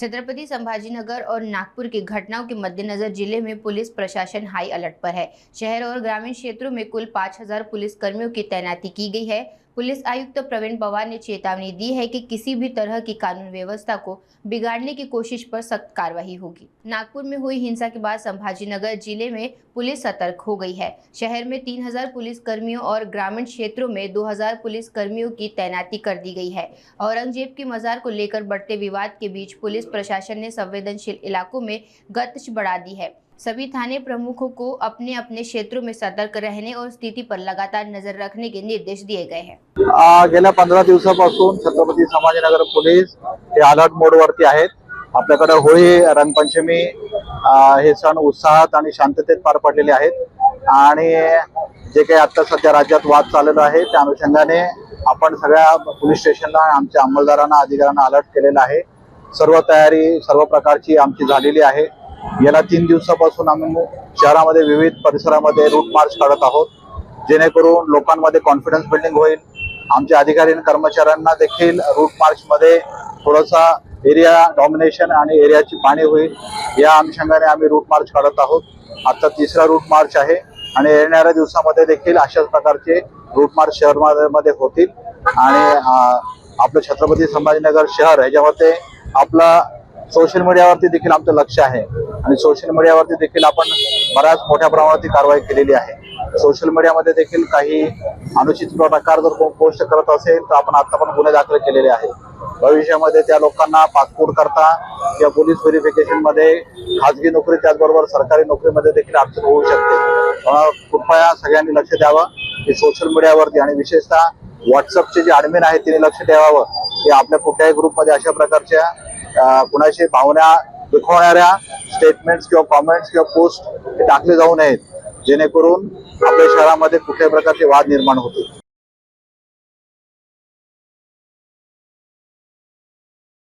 छत्रपति संभाजीनगर और नागपुर की घटनाओं के मद्देनजर जिले में पुलिस प्रशासन हाई अलर्ट पर है। शहर और ग्रामीण क्षेत्रों में कुल 5000 पुलिस कर्मियों की तैनाती की गई है। पुलिस आयुक्त प्रवीण पवार ने चेतावनी दी है कि किसी भी तरह की कानून व्यवस्था को बिगाड़ने की कोशिश पर सख्त कार्रवाई होगी। नागपुर में हुई हिंसा के बाद संभाजीनगर जिले में पुलिस सतर्क हो गई है। शहर में 3000 पुलिस कर्मियों और ग्रामीण क्षेत्रों में 2000 पुलिस कर्मियों की तैनाती कर दी गई है। औरंगजेब की मजार को लेकर बढ़ते विवाद के बीच पुलिस प्रशासन ने संवेदनशील इलाकों में गश्त बढ़ा दी है। सभी थाने प्रमुखों को अपने अपने क्षेत्रों में सतर्क रहने और स्थिति पर लगातार नजर रखने के निर्देश दिए गए हैं। गेल्या 15 दिवसापासून छत्रपती संभाजीनगर पोलीस हे अलर्ट मोडवरती आहेत। आपल्याकडे होळी रंगपंचमी हे सण उत्साहात आणि शांततेत पार पडलेले आहेत आणि जे काही आता सध्या राज्यात वाद चाललेला आहे त्या अनुषंगाने आपण सगळ्या पोलीस स्टेशनला आमच्या अंमलदारांना अधिकाऱ्यांना अलर्ट केलेला आहे। सर्व तयारी सर्व प्रकारची आमची झालेली आहे। गेल्या 3 दिवसापासून आम्ही शहरामध्ये विविध परिसरामध्ये रूट मार्च काढत आहोत, जेणेकरून लोकांमध्ये कॉन्फिडन्स बिल्डिंग होईल। आमच्या अधिकारी आणि कर्मचाऱ्यांना देखील रूट मार्च मध्ये थोडासा एरिया डॉमिनेशन आणि एरियाची पाणी होईल या अनुषंगाने आम्ही रूट मार्च काढत आहोत। आता तिसरा रूट मार्च आहे आणि येणाऱ्या दिवसामध्ये देखील अशाच प्रकारचे रूट मार्च शहरामध्ये होतील आणि आपलं छत्रपती संभाजीनगर शहर ह्याच्यामध्ये आपला सोशल मीडियावरती देखील आमचं लक्ष आहे आणि सोशल मीडियावरती देखील आपण बऱ्याच मोठ्या प्रमाणात कारवाई केलेली आहे। सोशल मीडियामध्ये देखील काही अनुचित प्रकार जर पोस्ट करत असेल तर आपण आता पण गुन्हे दाखल केलेले आहेत। भविष्यामध्ये त्या लोकांना पासपोर्ट करता किंवा पोलीस व्हेरिफिकेशन मध्ये खाजगी नोकरी त्याचबरोबर सरकारी नोकरीमध्ये देखील अडचण होऊ शकते। कृपया सगळ्यांनी लक्ष द्यावं की सोशल मीडियावरती आणि विशेषतः व्हॉट्सअपचे जे ॲडमिन आहेत त्यांनी लक्ष ठेवावं की आपल्या कुठल्याही ग्रुपमध्ये अशा प्रकारच्या कुणाशी भावना दुखवणाऱ्या स्टेटमेंट्स किंवा कॉमेंट्स किंवा पोस्ट टाकले जाऊ नयेत, जेणेकरून आपल्या शहरामध्ये कुठल्याही प्रकारचे वाद निर्माण होतील।